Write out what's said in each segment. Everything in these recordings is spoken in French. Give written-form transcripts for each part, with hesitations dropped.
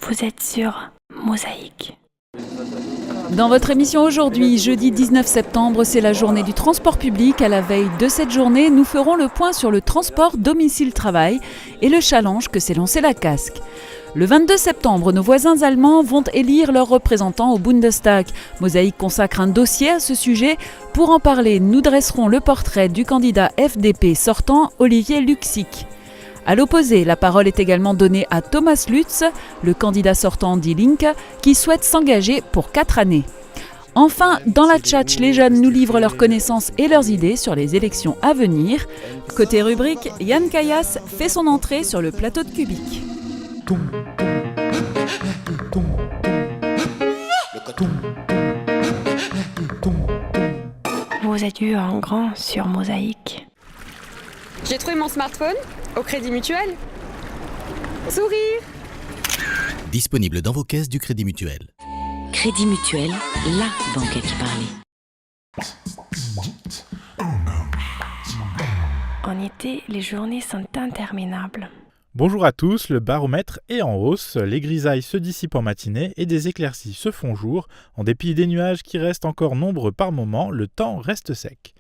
Vous êtes sur Mosaïque. Dans votre émission aujourd'hui, jeudi 19 septembre, c'est la journée du transport public. À la veille de cette journée, nous ferons le point sur le transport domicile-travail et le challenge que s'est lancé la Casque. Le 22 septembre, nos voisins allemands vont élire leurs représentants au Bundestag. Mosaïque consacre un dossier à ce sujet. Pour en parler, nous dresserons le portrait du candidat FDP sortant, Olivier Luxic. À l'opposé, la parole est également donnée à Thomas Lutz, le candidat sortant Die Linke, qui souhaite s'engager pour 4 années. Enfin, dans la tchatch, les jeunes nous livrent leurs connaissances et leurs idées sur les élections à venir. Côté rubrique, Yann Kayas fait son entrée sur le plateau de Kubik. Vos adieux en grand sur Mosaïque. J'ai trouvé mon smartphone au Crédit Mutuel. Sourire. Disponible dans vos caisses du Crédit Mutuel. Crédit Mutuel, la banque à qui parler. En été, les journées sont interminables. Bonjour à tous, le baromètre est en hausse, les grisailles se dissipent en matinée et des éclaircies se font jour. En dépit des nuages qui restent encore nombreux par moment, le temps reste sec.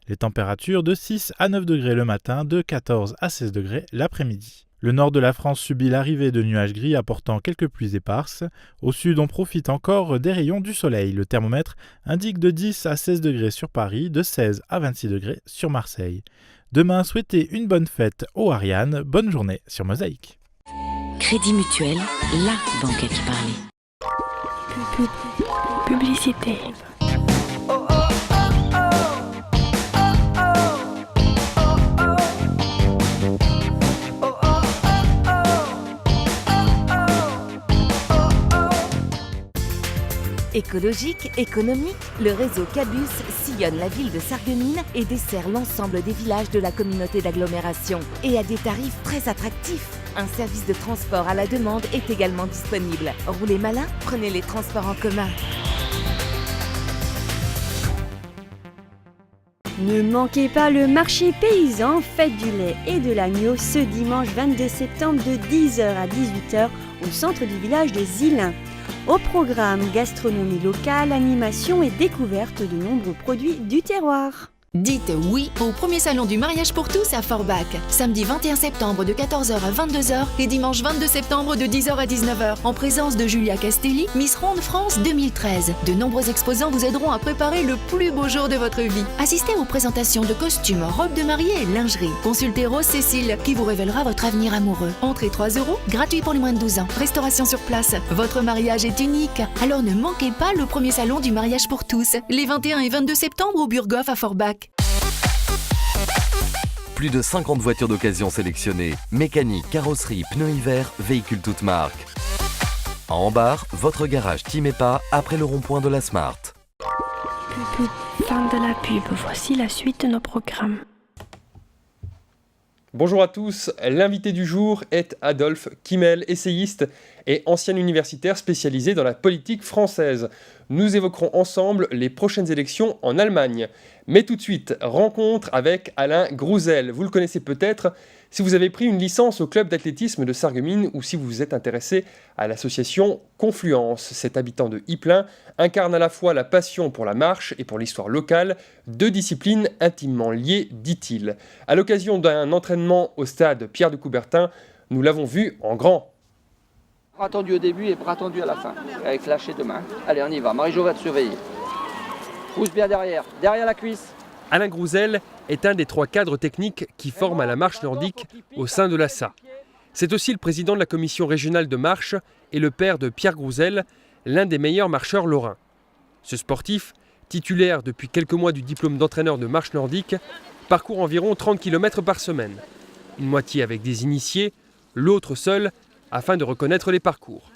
Les températures de 6 à 9 degrés le matin, de 14 à 16 degrés l'après-midi. Le nord de la France subit l'arrivée de nuages gris apportant quelques pluies éparses. Au sud, on profite encore des rayons du soleil. Le thermomètre indique de 10 à 16 degrés sur Paris, de 16 à 26 degrés sur Marseille. Demain, souhaitez une bonne fête aux Ariane. Bonne journée sur Mosaïque. Crédit Mutuel, la banque à qui parler. Publicité. Écologique, économique, le réseau Cabus sillonne la ville de Sarreguemines et dessert l'ensemble des villages de la communauté d'agglomération. Et à des tarifs très attractifs. Un service de transport à la demande est également disponible. Roulez malin, prenez les transports en commun. Ne manquez pas le marché paysan, fête du lait et de l'agneau ce dimanche 22 septembre de 10h à 18h au centre du village des Îlins. Au programme gastronomie locale, animation et découverte de nombreux produits du terroir. Dites oui au premier salon du mariage pour tous à Forbach. Samedi 21 septembre de 14h à 22h et dimanche 22 septembre de 10h à 19h. En présence de Julia Castelli, Miss Ronde France 2013. De nombreux exposants vous aideront à préparer le plus beau jour de votre vie. Assistez aux présentations de costumes, robes de mariée et lingerie. Consultez Rose Cécile qui vous révélera votre avenir amoureux. Entrée 3 €, gratuit pour les moins de 12 ans. Restauration sur place. Votre mariage est unique. Alors ne manquez pas le premier salon du mariage pour tous. Les 21 et 22 septembre au Burghoff à Forbach. Plus de 50 voitures d'occasion sélectionnées. Mécanique, carrosserie, pneus hiver, véhicules toutes marques. En barre, votre garage Timepa après le rond-point de la Smart. Fin de la pub, voici la suite de nos programmes. Bonjour à tous, l'invité du jour est Adolphe Kimmel, essayiste et ancien universitaire spécialisé dans la politique française. Nous évoquerons ensemble les prochaines élections en Allemagne. Mais tout de suite, rencontre avec Alain Grouzel. Vous le connaissez peut-être si vous avez pris une licence au club d'athlétisme de Sarreguemines ou si vous vous êtes intéressé à l'association Confluence. Cet habitant de Ypelin incarne à la fois la passion pour la marche et pour l'histoire locale, deux disciplines intimement liées, dit-il. À l'occasion d'un entraînement au stade Pierre de Coubertin, nous l'avons vu en grand. Bras attendu au début et bras attendu à la fin, avec lâcher de main. Allez, on y va. Marie-Jo va te surveiller. Pousse bien derrière la cuisse. Alain Grouzel est un des 3 cadres techniques qui forment à la marche nordique au sein de l'ASSA. C'est aussi le président de la commission régionale de marche et le père de Pierre Grouzel, l'un des meilleurs marcheurs lorrains. Ce sportif, titulaire depuis quelques mois du diplôme d'entraîneur de marche nordique, parcourt environ 30 km par semaine. Une moitié avec des initiés, l'autre seul, afin de reconnaître les parcours.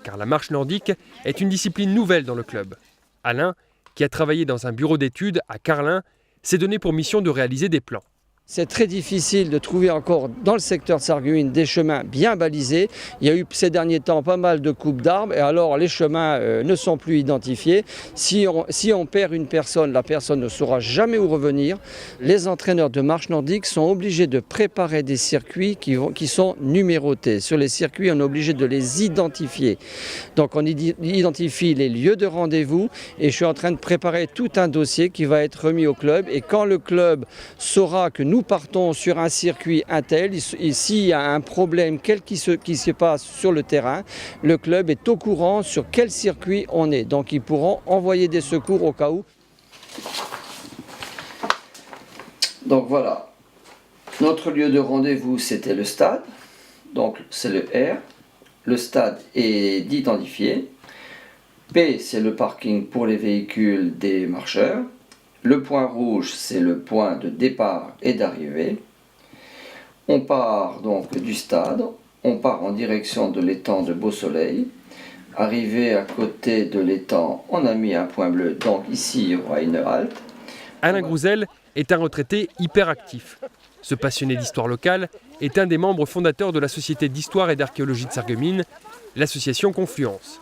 Car la marche nordique est une discipline nouvelle dans le club. Alain, qui a travaillé dans un bureau d'études à Carlin, s'est donné pour mission de réaliser des plans. C'est très difficile de trouver encore dans le secteur de Sarreguemines des chemins bien balisés. Il y a eu ces derniers temps pas mal de coupes d'arbres et alors les chemins ne sont plus identifiés. Si on perd une personne, la personne ne saura jamais où revenir. Les entraîneurs de marche nordique sont obligés de préparer des circuits qui sont numérotés. Sur les circuits, on est obligé de les identifier. Donc on identifie les lieux de rendez-vous et je suis en train de préparer tout un dossier qui va être remis au club. Et quand le club saura que nous partons sur un circuit tel, s'il y a un problème qui se passe sur le terrain, le club est au courant sur quel circuit on est. Donc ils pourront envoyer des secours au cas où. Donc voilà, notre lieu de rendez-vous c'était le stade, donc c'est le R, le stade est identifié, P c'est le parking pour les véhicules des marcheurs, le point rouge c'est le point de départ et d'arrivée, on part donc du stade, on part en direction de l'étang de Beau-Soleil, arrivé à côté de l'étang on a mis un point bleu, donc ici il y aura une halte. Alain Grouzel est un retraité hyperactif. Ce passionné d'histoire locale est un des membres fondateurs de la Société d'histoire et d'archéologie de Sarreguemines, l'association Confluence.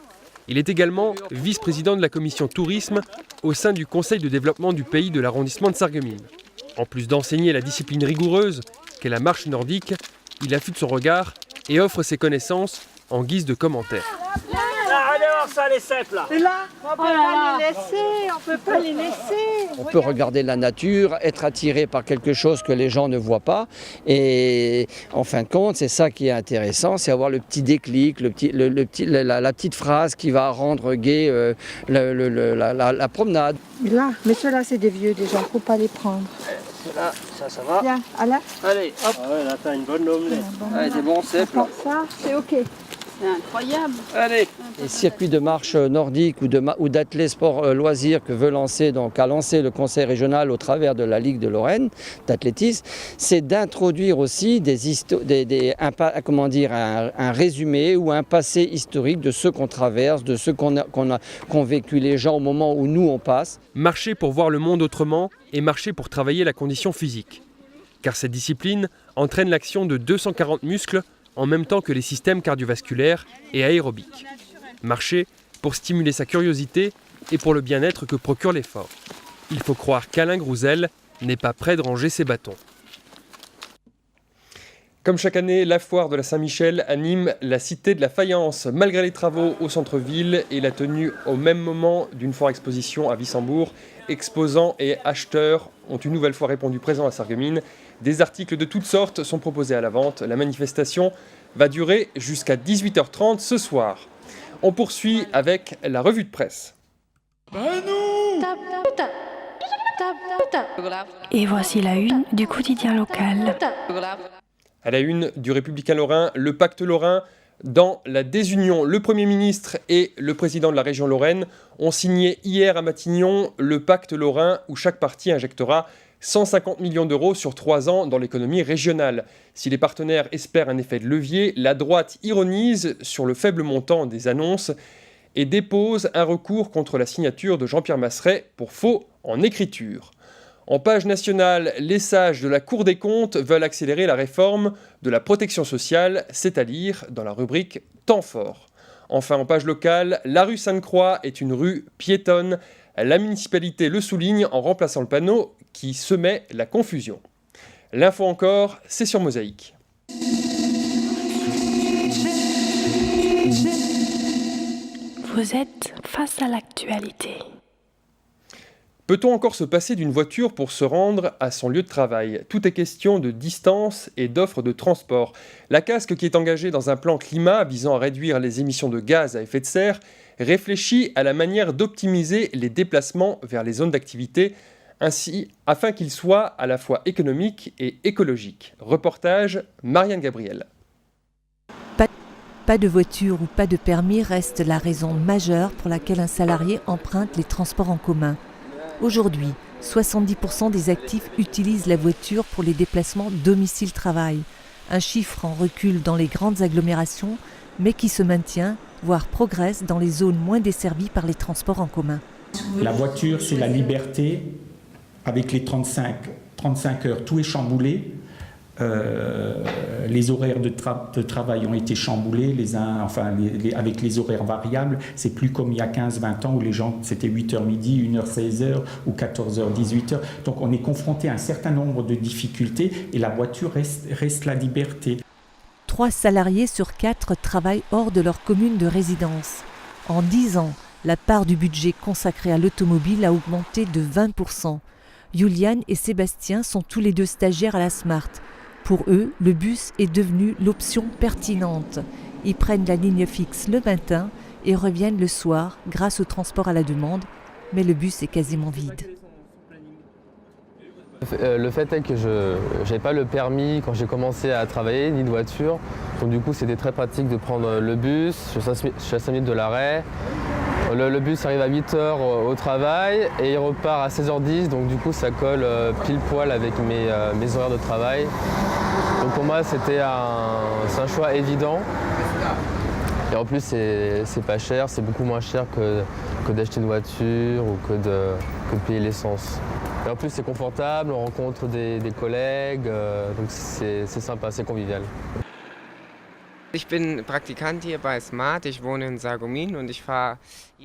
Il est également vice-président de la commission tourisme au sein du conseil de développement du pays de l'arrondissement de Sarreguemines. En plus d'enseigner la discipline rigoureuse qu'est la marche nordique, il affûte son regard et offre ses connaissances en guise de commentaires. Ça les cèpes là. Et là, on peut pas les laisser. On peut regarder la nature, être attiré par quelque chose que les gens ne voient pas. Et en fin de compte, c'est ça qui est intéressant, c'est avoir le petit déclic, la petite phrase qui va rendre gai la promenade. Et là, mais ceux-là, c'est des vieux déjà, faut pas les prendre. Là, ça va. Bien, Alain. Allez, hop. Ah ouais, là t'as une bonne omelette. Allez, des bons cèpes là. Ça, c'est ok. C'est incroyable. Allez. Les circuits de marche nordique ou d'athlètes sport loisirs que a lancé le conseil régional au travers de la Ligue de Lorraine d'athlétisme, c'est d'introduire aussi un résumé ou un passé historique de ce qu'on traverse, de ce qu'ont vécu les gens au moment où nous on passe. Marcher pour voir le monde autrement et marcher pour travailler la condition physique. Car cette discipline entraîne l'action de 240 muscles en même temps que les systèmes cardiovasculaires et aérobiques. Marcher pour stimuler sa curiosité et pour le bien-être que procure l'effort. Il faut croire qu'Alain Grouzel n'est pas prêt de ranger ses bâtons. Comme chaque année, la foire de la Saint-Michel anime la cité de la faïence. Malgré les travaux au centre-ville et la tenue au même moment d'une foire exposition à Wissembourg, exposants et acheteurs ont une nouvelle fois répondu présent à Sarreguemines. Des articles de toutes sortes sont proposés à la vente. La manifestation va durer jusqu'à 18h30 ce soir. On poursuit avec la revue de presse. Et voici la une du quotidien local. À la une du Républicain lorrain, le pacte lorrain. Dans la désunion, le Premier ministre et le président de la région Lorraine ont signé hier à Matignon le pacte lorrain où chaque parti injectera 150 millions d'euros sur 3 ans dans l'économie régionale. Si les partenaires espèrent un effet de levier, la droite ironise sur le faible montant des annonces et dépose un recours contre la signature de Jean-Pierre Masseret pour faux en écriture. En page nationale, les sages de la Cour des comptes veulent accélérer la réforme de la protection sociale, c'est à lire dans la rubrique Temps fort. Enfin, en page locale, la rue Sainte-Croix est une rue piétonne. La municipalité le souligne en remplaçant le panneau qui semait la confusion. L'info encore, c'est sur Mosaïque. Vous êtes face à l'actualité. Peut-on encore se passer d'une voiture pour se rendre à son lieu de travail ? Tout est question de distance et d'offre de transport. La Casque, qui est engagée dans un plan climat visant à réduire les émissions de gaz à effet de serre, réfléchit à la manière d'optimiser les déplacements vers les zones d'activité, ainsi afin qu'ils soient à la fois économiques et écologiques. Reportage Marianne Gabriel. Pas de voiture ou pas de permis reste la raison majeure pour laquelle un salarié emprunte les transports en commun. Aujourd'hui, 70% des actifs utilisent la voiture pour les déplacements domicile-travail. Un chiffre en recul dans les grandes agglomérations, mais qui se maintient, voire progresse dans les zones moins desservies par les transports en commun. La voiture, c'est la liberté avec les 35 35 heures, tout est chamboulé. Les horaires de travail ont été chamboulés, avec les horaires variables. C'est plus comme il y a 15-20 ans où les gens, c'était 8h midi, 1h 16h ou 14h 18h. Donc on est confronté à un certain nombre de difficultés et la voiture reste la liberté. 3 salariés sur 4 travaillent hors de leur commune de résidence. En 10 ans, la part du budget consacré à l'automobile a augmenté de 20%. Juliane et Sébastien sont tous les deux stagiaires à la Smart. Pour eux, le bus est devenu l'option pertinente. Ils prennent la ligne fixe le matin et reviennent le soir grâce au transport à la demande, mais le bus est quasiment vide. Le fait est que je n'avais pas le permis quand j'ai commencé à travailler, ni de voiture. Donc du coup, c'était très pratique de prendre le bus. Je suis à 5 minutes de l'arrêt. Le bus arrive à 8h au travail et il repart à 16h10. Donc du coup, ça colle pile poil avec mes horaires de travail. Donc pour moi, c'est un choix évident. Et en plus, c'est pas cher, c'est beaucoup moins cher que d'acheter une voiture ou que de payer l'essence. Et en plus, c'est confortable, on rencontre des collègues, donc c'est sympa, c'est convivial.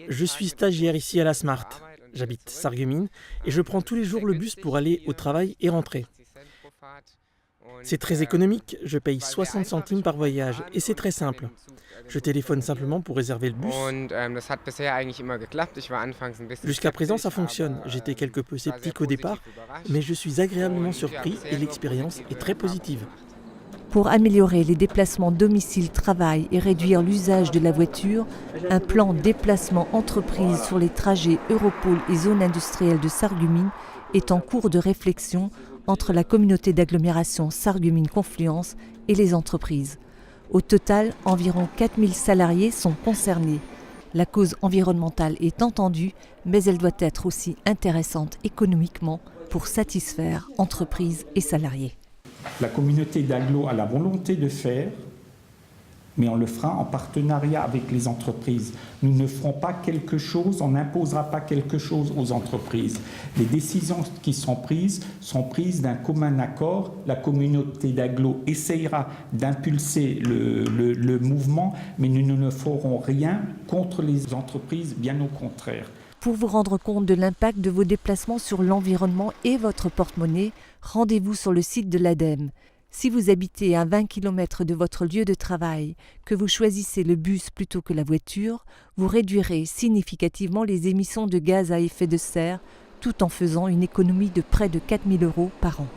Je suis stagiaire ici à la Smart. J'habite Sarreguemines et je prends tous les jours le bus pour aller au travail et rentrer. C'est très économique, je paye 60 centimes par voyage et c'est très simple. Je téléphone simplement pour réserver le bus. Jusqu'à présent, ça fonctionne. J'étais quelque peu sceptique au départ, mais je suis agréablement surpris et l'expérience est très positive. Pour améliorer les déplacements domicile-travail et réduire l'usage de la voiture, un plan déplacement entreprise sur les trajets Europol et zone industrielle de Sarreguemines est en cours de réflexion entre la communauté d'agglomération Sarreguemines-Confluence et les entreprises. Au total, environ 4000 salariés sont concernés. La cause environnementale est entendue, mais elle doit être aussi intéressante économiquement pour satisfaire entreprises et salariés. La communauté d'agglo a la volonté de faire, mais on le fera en partenariat avec les entreprises. Nous ne ferons pas quelque chose, on n'imposera pas quelque chose aux entreprises. Les décisions qui sont prises d'un commun accord. La communauté d'agglo essayera d'impulser le mouvement, mais nous ne ferons rien contre les entreprises, bien au contraire. Pour vous rendre compte de l'impact de vos déplacements sur l'environnement et votre porte-monnaie, rendez-vous sur le site de l'ADEME. Si vous habitez à 20 km de votre lieu de travail, que vous choisissez le bus plutôt que la voiture, vous réduirez significativement les émissions de gaz à effet de serre, tout en faisant une économie de près de 4 000 € par an.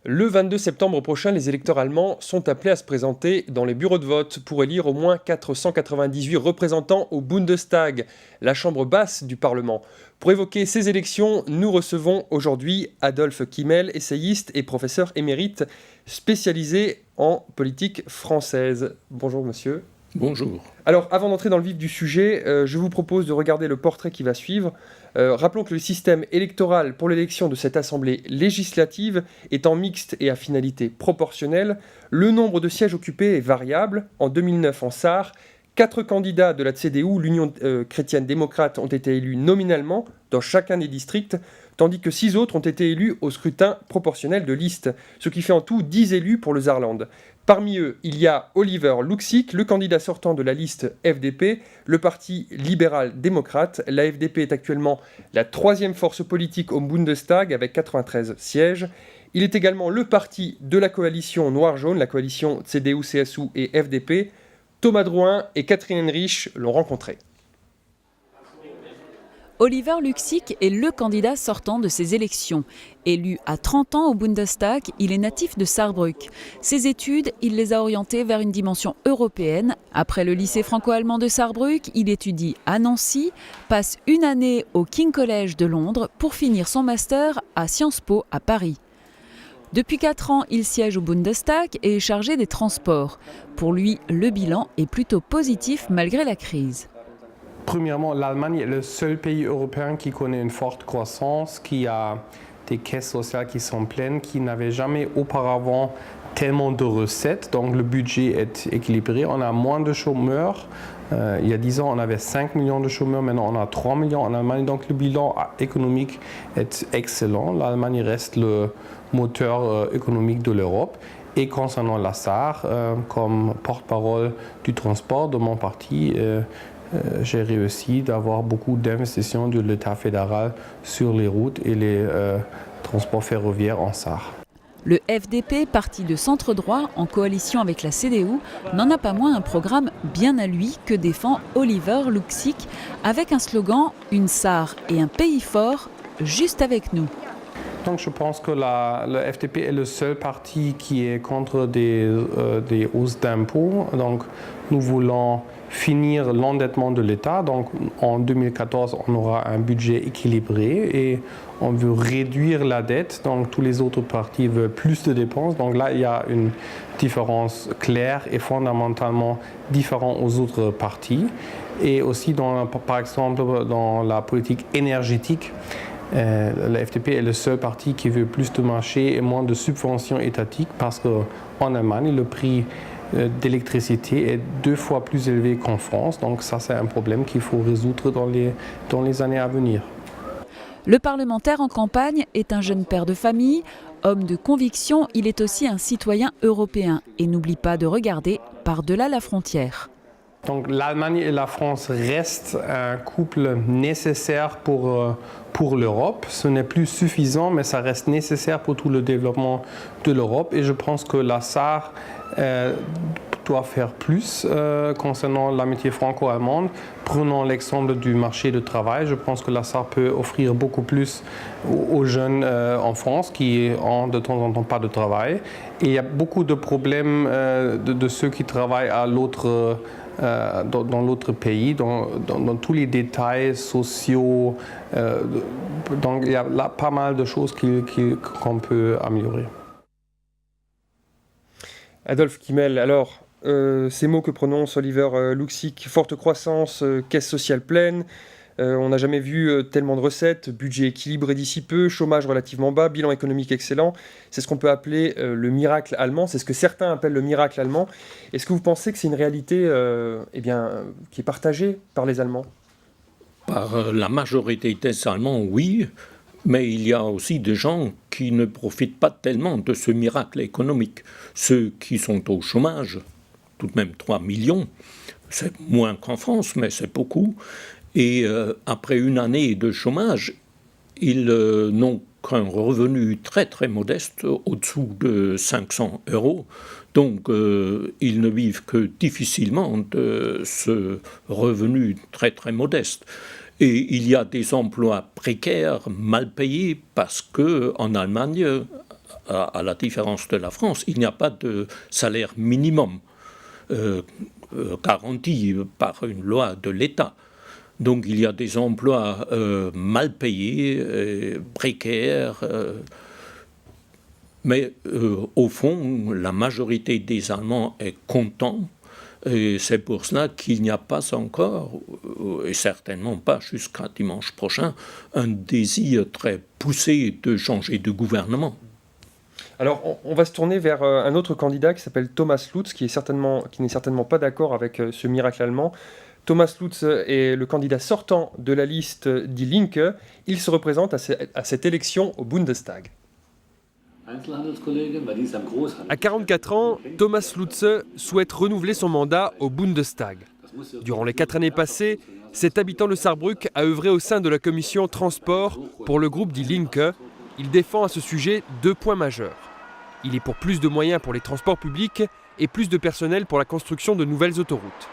Le 22 septembre prochain, les électeurs allemands sont appelés à se présenter dans les bureaux de vote pour élire au moins 498 représentants au Bundestag, la chambre basse du Parlement. Pour évoquer ces élections, nous recevons aujourd'hui Adolphe Kimmel, essayiste et professeur émérite spécialisé en politique française. Bonjour monsieur. Bonjour. Alors, avant d'entrer dans le vif du sujet, je vous propose de regarder le portrait qui va suivre. Rappelons que le système électoral pour l'élection de cette assemblée législative étant mixte et à finalité proportionnelle, le nombre de sièges occupés est variable. En 2009, en Sarre, 4 candidats de la CDU, l'Union chrétienne démocrate, ont été élus nominalement dans chacun des districts, tandis que 6 autres ont été élus au scrutin proportionnel de liste, ce qui fait en tout 10 élus pour le Saarland. Parmi eux, il y a Oliver Luxig, le candidat sortant de la liste FDP, le parti libéral-démocrate. La FDP est actuellement la 3e force politique au Bundestag avec 93 sièges. Il est également le parti de la coalition noir-jaune, la coalition CDU, CSU et FDP. Thomas Drouin et Catherine Henrich l'ont rencontré. Oliver Luxig est le candidat sortant de ces élections. Élu à 30 ans au Bundestag, il est natif de Saarbrück. Ses études, il les a orientées vers une dimension européenne. Après le lycée franco-allemand de Saarbrück, il étudie à Nancy, passe une année au King College de Londres pour finir son master à Sciences Po à Paris. Depuis 4 ans, il siège au Bundestag et est chargé des transports. Pour lui, le bilan est plutôt positif malgré la crise. Premièrement, l'Allemagne est le seul pays européen qui connaît une forte croissance, qui a des caisses sociales qui sont pleines, qui n'avait jamais auparavant tellement de recettes, donc le budget est équilibré. On a moins de chômeurs, Il y a 10 ans, on avait 5 millions de chômeurs, maintenant on a 3 millions en Allemagne. Donc le bilan économique est excellent. L'Allemagne reste le moteur économique de l'Europe. Et concernant la SAR, comme porte-parole du transport de mon parti, j'ai réussi d'avoir beaucoup d'investissements de l'État fédéral sur les routes et les transports ferroviaires en SAR. Le FDP, parti de centre-droit en coalition avec la CDU, n'en a pas moins un programme bien à lui que défend Oliver Luksik avec un slogan « Une SAR et un pays fort, juste avec nous ». Donc je pense que le FDP est le seul parti qui est contre des hausses d'impôts. Donc nous voulons finir l'endettement de l'État. Donc en 2014, on aura un budget équilibré et on veut réduire la dette. Donc tous les autres partis veulent plus de dépenses. Donc là, il y a une différence claire et fondamentalement différente aux autres partis. Et aussi, par exemple, dans la politique énergétique, le FDP est le seul parti qui veut plus de marché et moins de subventions étatiques parce qu'en Allemagne, le prix d'électricité est 2 fois plus élevé qu'en France. Donc ça, c'est un problème qu'il faut résoudre dans les années à venir. Le parlementaire en campagne est un jeune père de famille. Homme de conviction, il est aussi un citoyen européen et n'oublie pas de regarder par-delà la frontière. Donc l'Allemagne et la France restent un couple nécessaire pour l'Europe. Ce n'est plus suffisant, mais ça reste nécessaire pour tout le développement de l'Europe. Et je pense que la SAR doit faire plus concernant l'amitié franco-allemande. Prenons l'exemple du marché du travail. Je pense que la SAR peut offrir beaucoup plus aux jeunes en France qui ont de temps en temps pas de travail. Et il y a beaucoup de problèmes de ceux qui travaillent à l'autre dans l'autre pays, dans tous les détails sociaux. Donc il y a là pas mal de choses qu'on peut améliorer. Adolphe Kimmel, alors, ces mots que prononce Oliver Luksik, forte croissance, caisse sociale pleine, on n'a jamais vu tellement de recettes, budget équilibré d'ici peu, chômage relativement bas, bilan économique excellent. C'est ce qu'on peut appeler le miracle allemand, c'est ce que certains appellent le miracle allemand. Est-ce que vous pensez que c'est une réalité qui est partagée par les Allemands ? Par la majorité des Allemands, oui, mais il y a aussi des gens qui ne profitent pas tellement de ce miracle économique. Ceux qui sont au chômage, tout de même 3 millions, c'est moins qu'en France, mais c'est beaucoup. Et après une année de chômage, ils n'ont qu'un revenu très très modeste, au-dessous de 500 €. Donc ils ne vivent que difficilement de ce revenu très très modeste. Et il y a des emplois précaires, mal payés, parce qu'en Allemagne, à la différence de la France, il n'y a pas de salaire minimum garanti par une loi de l'État. Donc il y a des emplois mal payés, précaires, mais au fond, la majorité des Allemands est content, et c'est pour cela qu'il n'y a pas encore, et certainement pas jusqu'à dimanche prochain, un désir très poussé de changer de gouvernement. Alors, on va se tourner vers un autre candidat qui s'appelle Thomas Lutz, qui n'est certainement pas d'accord avec ce miracle allemand. Thomas Lutz est le candidat sortant de la liste Die Linke. Il se représente à cette élection au Bundestag. À 44 ans, Thomas Lutz souhaite renouveler son mandat au Bundestag. Durant les 4 années passées, cet habitant de Saarbrück a œuvré au sein de la commission transport pour le groupe Die Linke. Il défend à ce sujet 2 points majeurs. Il est pour plus de moyens pour les transports publics et plus de personnel pour la construction de nouvelles autoroutes.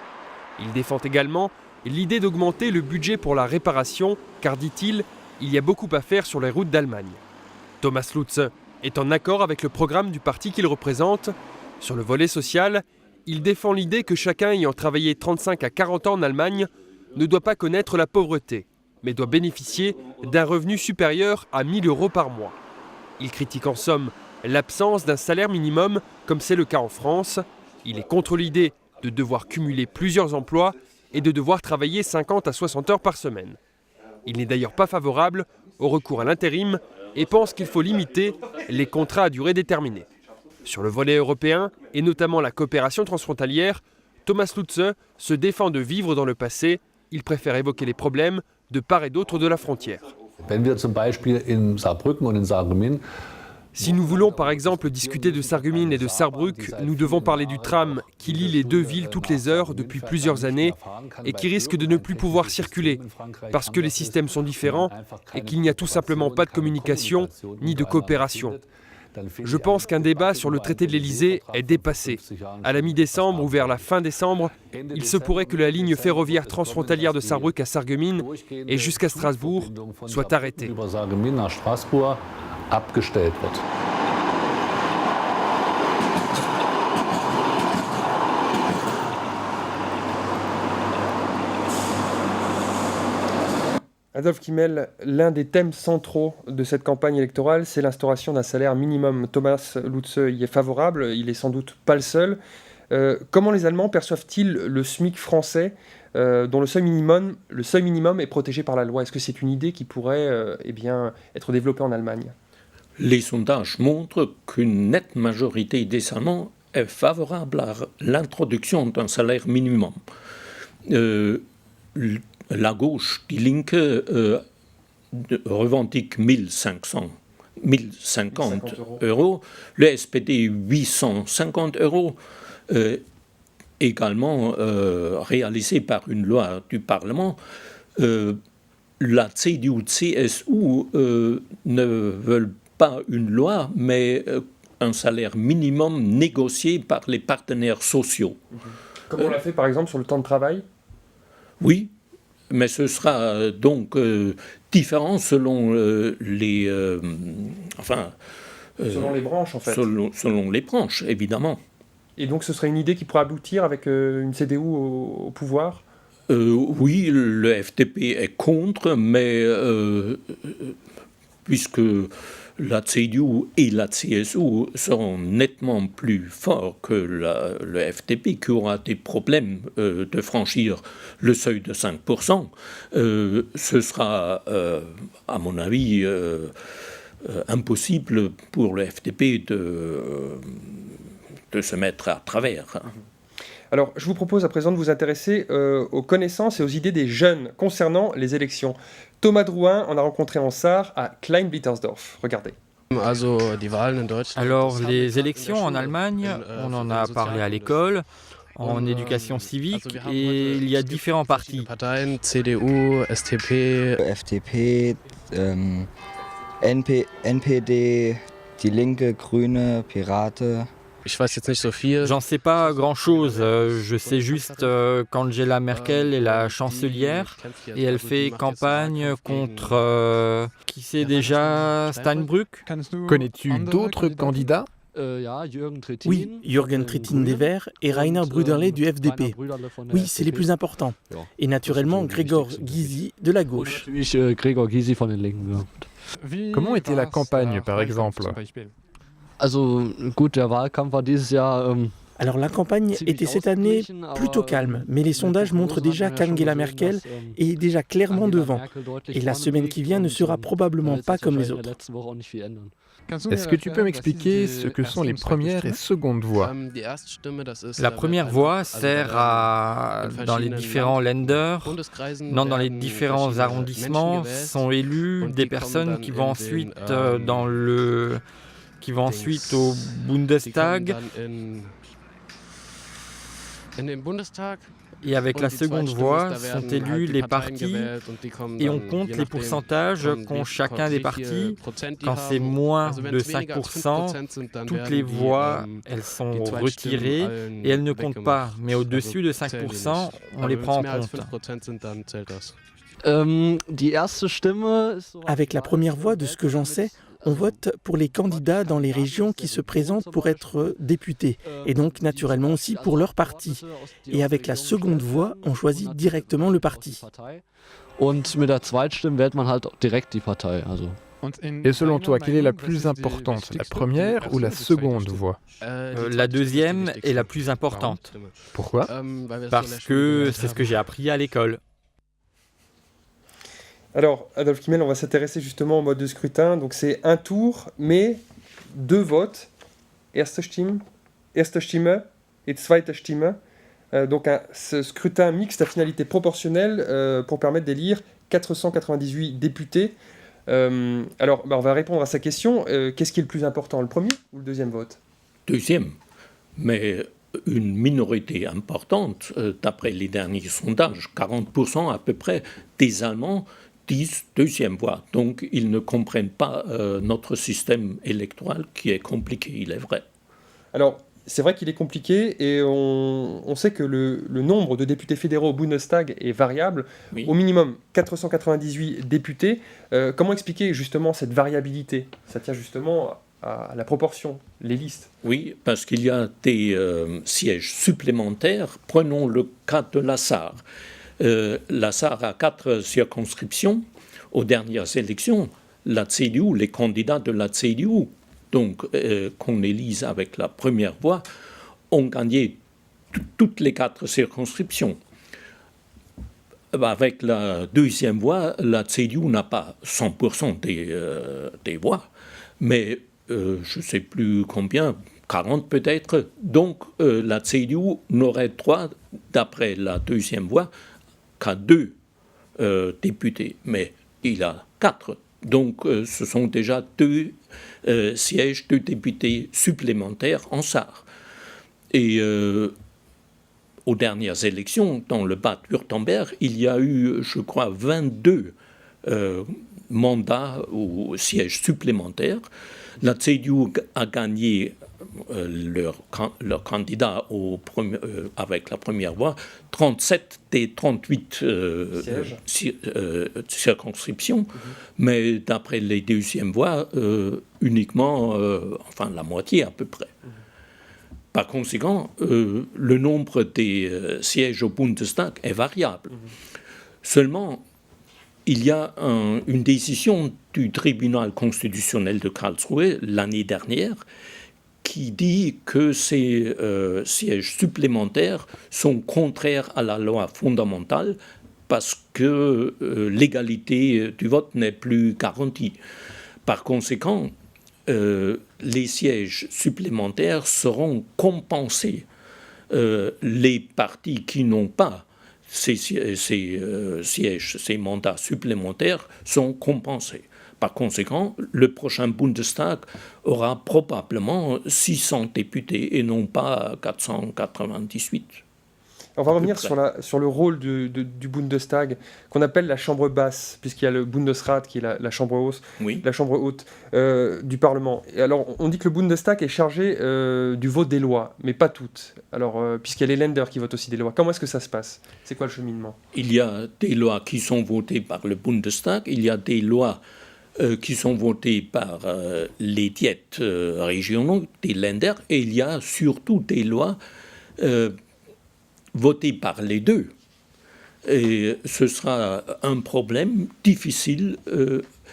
Il défend également l'idée d'augmenter le budget pour la réparation, car, dit-il, il y a beaucoup à faire sur les routes d'Allemagne. Thomas Lutz est en accord avec le programme du parti qu'il représente. Sur le volet social, il défend l'idée que chacun ayant travaillé 35 à 40 ans en Allemagne ne doit pas connaître la pauvreté, mais doit bénéficier d'un revenu supérieur à 1 000 € par mois. Il critique en somme l'absence d'un salaire minimum, comme c'est le cas en France. Il est contre l'idée de devoir cumuler plusieurs emplois et de devoir travailler 50 à 60 heures par semaine. Il n'est d'ailleurs pas favorable au recours à l'intérim et pense qu'il faut limiter les contrats à durée déterminée. Sur le volet européen, et notamment la coopération transfrontalière, Thomas Lutze se défend de vivre dans le passé. Il préfère évoquer les problèmes de part et d'autre de la frontière. Si nous voulons par exemple discuter de Sarreguemines et de Saarbrück, nous devons parler du tram qui lie les deux villes toutes les heures depuis plusieurs années et qui risque de ne plus pouvoir circuler parce que les systèmes sont différents et qu'il n'y a tout simplement pas de communication ni de coopération. Je pense qu'un débat sur le traité de l'Elysée est dépassé. À la mi-décembre ou vers la fin décembre, il se pourrait que la ligne ferroviaire transfrontalière de Saarbrück à Sarreguemines et jusqu'à Strasbourg soit arrêtée. Adolf Kimmel, l'un des thèmes centraux de cette campagne électorale, c'est l'instauration d'un salaire minimum. Thomas Lutze y est favorable, il n'est sans doute pas le seul. Comment les Allemands perçoivent-ils le SMIC français, dont le seuil minimum est protégé par la loi? Est-ce que c'est une idée qui pourrait être développée en Allemagne? Les sondages montrent qu'une nette majorité des Allemands est favorable à l'introduction d'un salaire minimum. La gauche, die Linke, revendique 1050 euros, le SPD 850 euros, également réalisé par une loi du Parlement. La CDU-CSU ne veulent pas une loi, mais un salaire minimum négocié par les partenaires sociaux. Comme on l'a fait par exemple sur le temps de travail? Oui, mais ce sera donc différent selon selon les branches en fait. Selon les branches, évidemment. Et donc ce serait une idée qui pourrait aboutir avec une CDU au pouvoir? Oui, le FDP est contre, mais puisque la CDU et la CSU seront nettement plus forts que le FDP, qui aura des problèmes de franchir le seuil de 5%, ce sera, à mon avis, impossible pour le FDP de se mettre à travers. Alors, je vous propose à présent de vous intéresser aux connaissances et aux idées des jeunes concernant les élections. Thomas Drouin en a rencontré en Sarre à Klein-Blittersdorf. Regardez. Alors, les élections en Allemagne, on en a parlé à l'école, en éducation civique, et il y a différents partis. CDU, STP, FDP, NPD, Die Linke, Grüne, Pirate. J'en sais pas grand-chose, je sais juste qu'Angela Merkel est la chancelière et elle fait campagne contre, qui c'est déjà, Steinbrück. Connais-tu d'autres candidats? Oui, Jürgen Trittin des Verts et Rainer Brüderle du FDP. Oui, c'est les plus importants. Et naturellement, Gregor Gysi de la gauche. Comment était la campagne, par exemple? Alors la campagne était cette année plutôt calme, mais les sondages montrent déjà qu'Angela Merkel est déjà clairement devant. Et la semaine qui vient ne sera probablement pas comme les autres. Est-ce que tu peux m'expliquer ce que sont les premières et secondes voix? La première voix sert à, dans les différents Länder, dans les différents arrondissements, sont élus des personnes qui vont ensuite au Bundestag. Et avec la seconde voix sont élus les partis et on compte les pourcentages qu'ont chacun des partis. Quand c'est moins de 5%, toutes les voix, elles sont retirées et elles ne comptent pas. Mais au-dessus de 5%, on les prend en compte. Avec la première voix, de ce que j'en sais, on vote pour les candidats dans les régions qui se présentent pour être députés, et donc naturellement aussi pour leur parti. Et avec la seconde voix, on choisit directement le parti. Et selon toi, quelle est la plus importante, la première ou la seconde voix? La deuxième est la plus importante. Pourquoi? Parce que c'est ce que j'ai appris à l'école. Alors, Adolf Kimmel, on va s'intéresser justement au mode de scrutin. Donc, c'est un tour, mais 2 votes. Erste Stimme et Zweite Stimme. Ce scrutin mixte à finalité proportionnelle pour permettre d'élire 498 députés. On va répondre à sa question. Qu'est-ce qui est le plus important, le premier ou le deuxième vote? Deuxième, mais une minorité importante, d'après les derniers sondages, 40% à peu près des Allemands disent deuxième voie. Donc ils ne comprennent pas notre système électoral qui est compliqué, il est vrai. Alors, c'est vrai qu'il est compliqué et on sait que le nombre de députés fédéraux au Bundestag est variable. Oui. Au minimum 498 députés. Comment expliquer justement cette variabilité? Ça tient justement à la proportion, les listes. Oui, parce qu'il y a des sièges supplémentaires. Prenons le cas de la Sarre. La Sarre a 4 circonscriptions. Aux dernières élections, la CDU, les candidats de la CDU, donc qu'on élise avec la première voie, ont gagné toutes les 4 circonscriptions. Avec la deuxième voie, la CDU n'a pas 100% des voix, mais je ne sais plus combien, 40 peut-être. Donc la CDU n'aurait droit, d'après la deuxième voie, qu'à 2 députés, mais il a 4. Donc ce sont déjà 2 sièges, 2 députés supplémentaires en Sarre. Et aux dernières élections, dans le Bade-Württemberg, il y a eu, je crois, 22 mandats ou sièges supplémentaires. La CDU a gagné leur candidat avec la première voie, 37 des 38 circonscriptions, mais d'après les deuxièmes voies, uniquement la moitié à peu près. Par conséquent, le nombre des sièges au Bundestag est variable. Seulement, il y a une décision du tribunal constitutionnel de Karlsruhe l'année dernière qui dit que ces sièges supplémentaires sont contraires à la loi fondamentale parce que l'égalité du vote n'est plus garantie. Par conséquent, les sièges supplémentaires seront compensés. Les partis qui n'ont pas ces sièges, ces mandats supplémentaires sont compensés. Par conséquent, le prochain Bundestag aura probablement 600 députés et non pas 498. On va revenir sur le rôle du Bundestag, qu'on appelle la chambre basse, puisqu'il y a le Bundesrat qui est la chambre haute, du Parlement. Et alors, on dit que le Bundestag est chargé du vote des lois, mais pas toutes. Alors, puisqu'il y a les Länder qui votent aussi des lois. Comment est-ce que ça se passe? C'est quoi le cheminement? Il y a des lois qui sont votées par le Bundestag, il y a des lois qui sont votées par les diètes régionaux, des Länder, et il y a surtout des lois votées par les deux. Et ce sera un problème difficile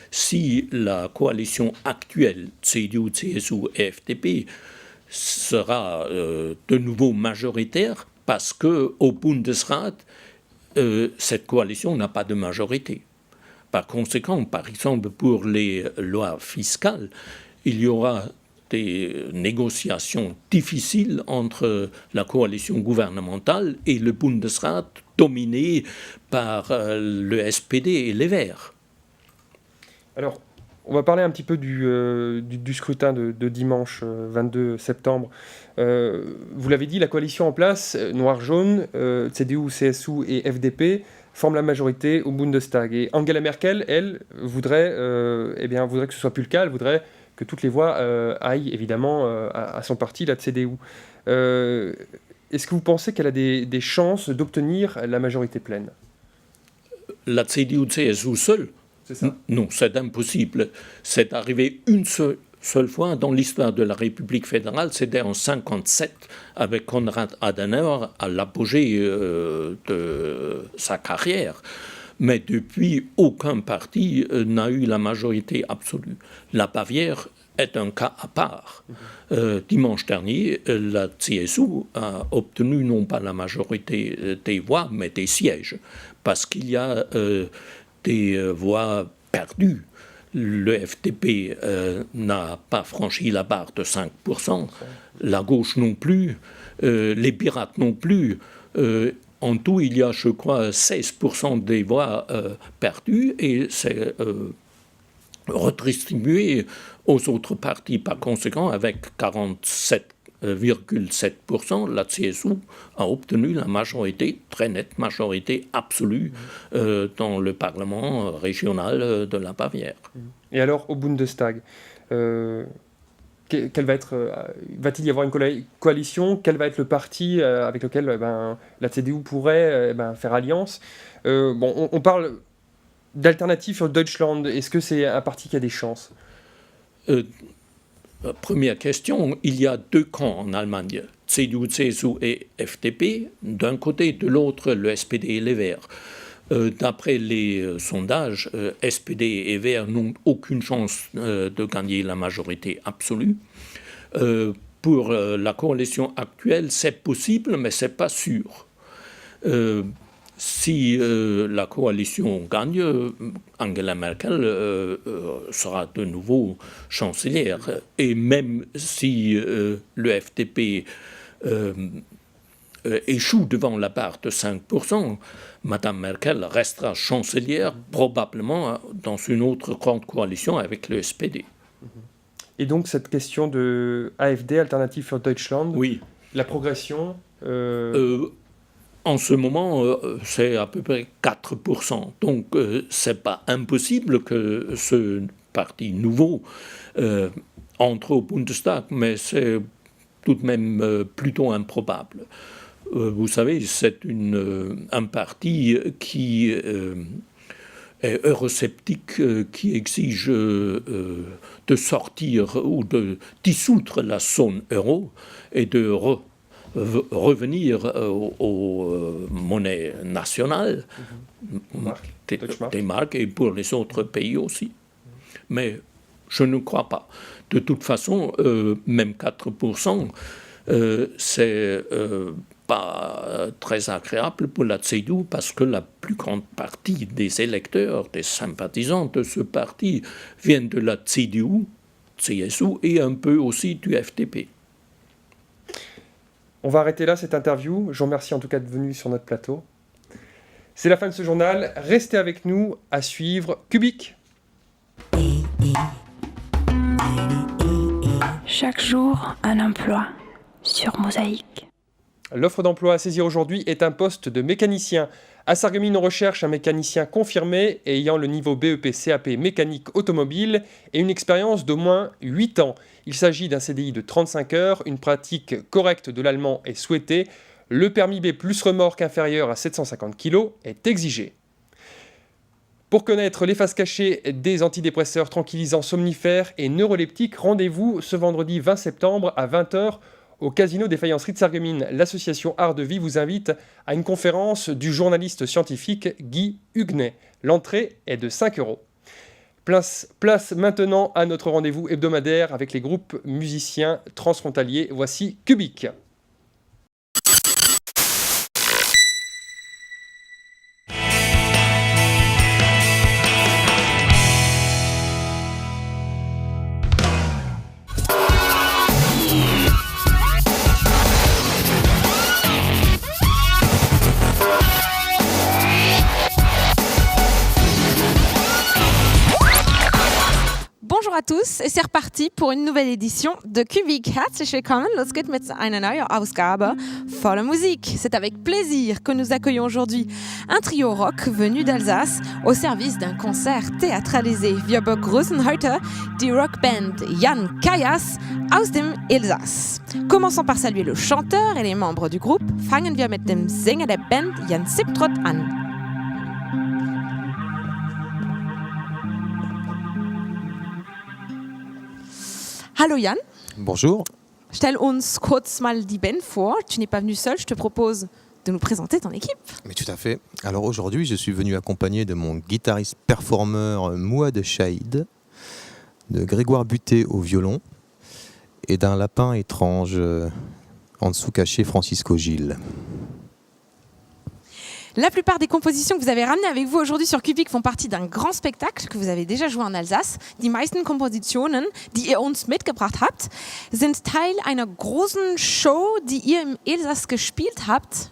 si la coalition actuelle, CDU, CSU et FDP, sera de nouveau majoritaire, parce qu'au Bundesrat, cette coalition n'a pas de majorité. Par conséquent, par exemple, pour les lois fiscales, il y aura des négociations difficiles entre la coalition gouvernementale et le Bundesrat dominé par le SPD et les Verts. Alors, on va parler un petit peu du scrutin de dimanche 22 septembre. Vous l'avez dit, la coalition en place, noir-jaune, CDU, CSU et FDP, forme la majorité au Bundestag. Et Angela Merkel, elle, voudrait que ce soit plus le cas. Elle voudrait que toutes les voix aillent évidemment à son parti, la CDU. Est-ce que vous pensez qu'elle a des chances d'obtenir la majorité pleine? La CDU-CSU seule? C'est ça? Non, c'est impossible. C'est arrivé une seule fois dans l'histoire de la République fédérale, c'était en 1957, avec Konrad Adenauer à l'apogée de sa carrière. Mais depuis, aucun parti n'a eu la majorité absolue. La Bavière est un cas à part. Dimanche dernier, la CSU a obtenu non pas la majorité des voix, mais des sièges, parce qu'il y a des voix perdues. Le FDP n'a pas franchi la barre de 5%, la gauche non plus, les pirates non plus. En tout, il y a, je crois, 16% des voix perdues et c'est redistribué aux autres partis. Par conséquent, avec 47,7%, la CSU a obtenu la majorité, très nette majorité absolue dans le Parlement régional de la Bavière. Et alors, au Bundestag, va-t-il y avoir une coalition? Quel va être le parti avec lequel la CDU pourrait faire alliance? On parle d'Alternative für Deutschland. Est-ce que c'est un parti qui a des chances? Première question, il y a deux camps en Allemagne, CDU, CSU et FDP. D'un côté, de l'autre, le SPD et les Verts. D'après les sondages, SPD et Verts n'ont aucune chance de gagner la majorité absolue. Pour la coalition actuelle, c'est possible, mais ce n'est pas sûr. Si la coalition gagne, Angela Merkel sera de nouveau chancelière. Et même si le FDP échoue devant la barre de 5%, Madame Merkel restera chancelière probablement dans une autre grande coalition avec le SPD. Et donc cette question de AfD, Alternative für Deutschland, oui. La progression en ce moment, c'est à peu près 4%. Donc ce n'est pas impossible que ce parti nouveau entre au Bundestag, mais c'est tout de même plutôt improbable. Vous savez, c'est un parti qui est eurosceptique, qui exige de sortir ou de dissoudre la zone euro et de revenir aux monnaies nationales, des marques, et pour les autres pays aussi. Mais je ne crois pas. De toute façon, même 4%, c'est pas très agréable pour la CDU parce que la plus grande partie des électeurs, des sympathisants de ce parti viennent de la CDU, CSU et un peu aussi du FDP. On va arrêter là cette interview. Je vous remercie en tout cas d'être venu sur notre plateau. C'est la fin de ce journal. Restez avec nous, à suivre Cubic. Chaque jour, un emploi sur Mosaïque. L'offre d'emploi à saisir aujourd'hui est un poste de mécanicien. À Sarreguemines, on recherche un mécanicien confirmé ayant le niveau BEP CAP mécanique automobile et une expérience d'au moins 8 ans. Il s'agit d'un CDI de 35 heures, une pratique correcte de l'allemand est souhaitée. Le permis B plus remorque inférieur à 750 kg est exigé. Pour connaître les faces cachées des antidépresseurs tranquillisants somnifères et neuroleptiques, rendez-vous ce vendredi 20 septembre à 20h au Casino des Faïenceries de Sarreguemines. L'association Art de Vie vous invite à une conférence du journaliste scientifique Guy Huguenet. L'entrée est de 5 €. Place maintenant à notre rendez-vous hebdomadaire avec les groupes musiciens transfrontaliers. Voici Cubic. Bonjour à tous et c'est reparti pour une nouvelle édition de Cubic. Herzlich willkommen, los geht mit einer neuen Ausgabe voller Musik. C'est avec plaisir que nous accueillons aujourd'hui un trio rock venu d'Alsace au service d'un concert théâtralisé. Wir begrüßen heute die Rockband Jan Kajas aus dem Elsass. Commençons par saluer le chanteur et les membres du groupe. Fangen wir mit dem Sänger der Band Jan Siptrott an. Hallo Jan. Bonjour. Stell uns kurz mal die Band vor. Tu n'es pas venu seul, je te propose de nous présenter ton équipe. Mais tout à fait. Alors aujourd'hui, je suis venu accompagné de mon guitariste performeur Mouad Chahid, de Grégoire Buté au violon et d'un lapin étrange en dessous caché Francisco Gilles. La plupart des compositions que vous avez ramenées avec vous aujourd'hui sur Cubic font partie d'un grand spectacle que vous avez déjà joué en Alsace. Die meisten Kompositionen, die ihr uns mitgebracht habt, sind Teil einer großen Show, die ihr im Elsass gespielt habt.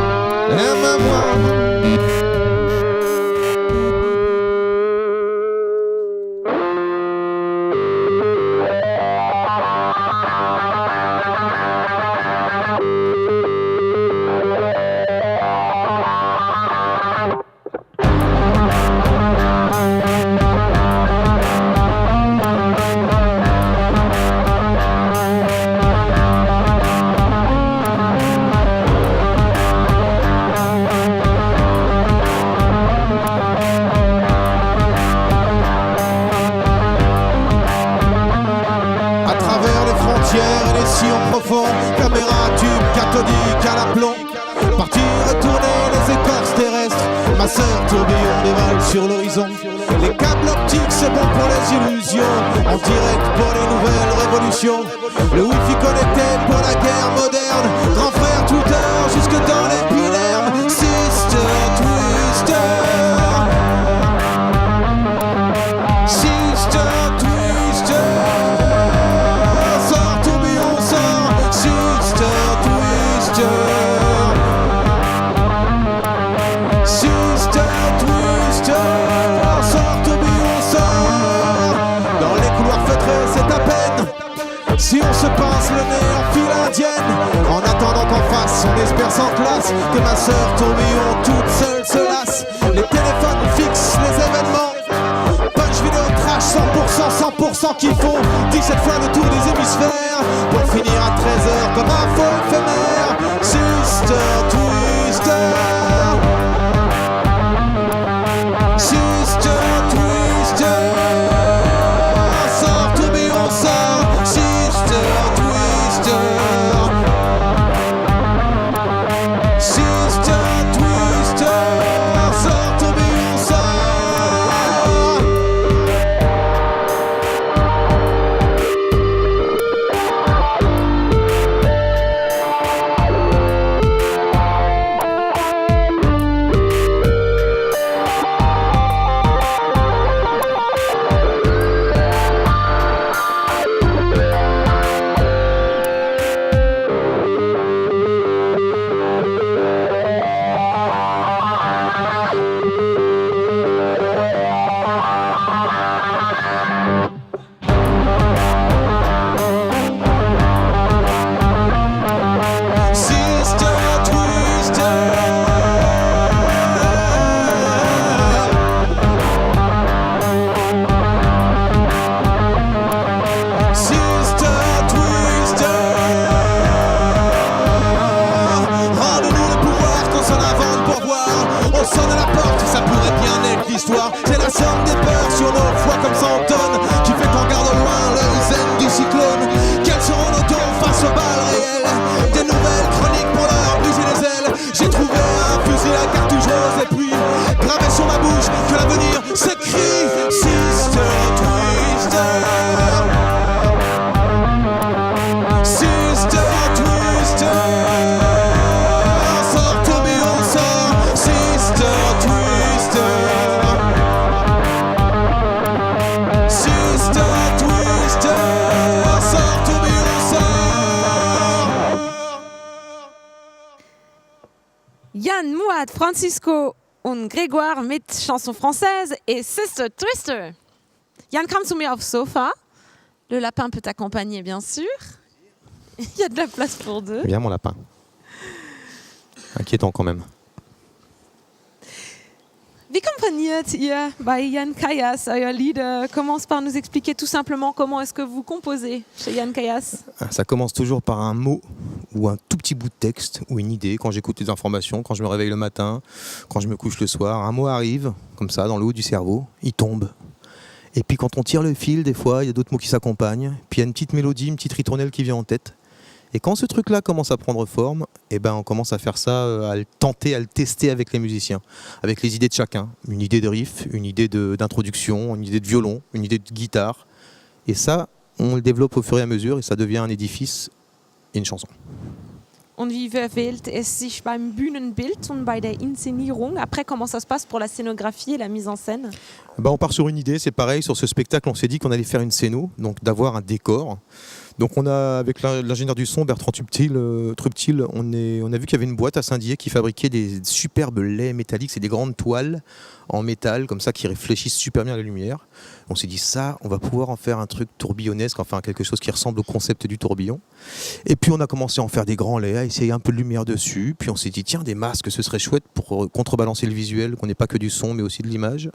sillon profond, caméra tube cathodique à l'aplomb. Partir retourner les écorces terrestres, ma sœur tourbillon dévale sur l'horizon. Les câbles optiques c'est bon pour les illusions, en direct pour les nouvelles révolutions. Le wifi connecté pour la guerre moderne, grand frère Twitter jusque dans l'épiderme. Sister Twister, Sister Twister, sors tourbillon sors, Sister Twister, Sister Twister, sors tourbillon sors. Dans les couloirs feutrés c'est à peine si on se pince le nez en file indienne, en attendant qu'en face on espère sans classe, que ma sœur tourbillon toute seule se lasse. Les téléphones fixent les événements, punch vidéo trash 100% qui font 17 fois le tour des hémisphères, pour finir à 13h comme un faux éphémère. Sister Twister, Sister Twister, sors tourbillon sors, Sister Twister, Sister Twister, sors tourbillon sors. C'est la somme des peurs sur nos foi comme ça en tonnes, qui fait qu'on garde loin le zen du cyclone. Quels seront nos tons face aux balles réelles? Des nouvelles chroniques pour leur briser les ailes. J'ai trouvé un fusil à cartouche rose et puis gravé sur ma bouche que l'avenir s'écrit. Sister Twister, Sister Twister, sors tourbillon sors, Sister Twister, Sister Twister, sors tourbillon sors. Yann Mouad, Francisco und Grégoire mit chanson française et Sister Twister. Yann, komm zu mir aufs Sofa. Le lapin peut t'accompagner, bien sûr. Il y a de la place pour deux. Bien mon lapin. Inquiétant quand même. Wie komponiert ihr bei Jan Kayas euer Lieder? Commence par nous expliquer tout simplement comment est-ce que vous composez chez Jan Kayas. Ça commence toujours par un mot ou un tout petit bout de texte ou une idée. Quand j'écoute les informations, quand je me réveille le matin, quand je me couche le soir, un mot arrive comme ça dans le haut du cerveau, il tombe. Et puis quand on tire le fil, des fois, il y a d'autres mots qui s'accompagnent. Puis il y a une petite mélodie, une petite ritournelle qui vient en tête. Et quand ce truc-là commence à prendre forme, eh ben on commence à faire ça, à le tenter, à le tester avec les musiciens, avec les idées de chacun. Une idée de riff, une idée d'introduction, une idée de violon, une idée de guitare. Et ça, on le développe au fur et à mesure et ça devient un édifice et une chanson. Und wie verwählt es sich beim Bühnenbild und bei der Inszenierung? Après, comment ça se passe pour la scénographie et la mise en scène? On part sur une idée, c'est pareil, sur ce spectacle, on s'est dit qu'on allait faire une scéno, donc d'avoir un décor. Donc on a, avec l'ingénieur du son, Bertrand Truptil, on a vu qu'il y avait une boîte à Saint-Dié qui fabriquait des superbes laits métalliques, c'est des grandes toiles en métal, comme ça, qui réfléchissent super bien à la lumière. On s'est dit ça, on va pouvoir en faire un truc tourbillonnesque, enfin quelque chose qui ressemble au concept du tourbillon. Et puis on a commencé à en faire des grands laits, à essayer un peu de lumière dessus. Puis on s'est dit tiens, des masques, ce serait chouette pour contrebalancer le visuel, qu'on n'ait pas que du son mais aussi de l'image.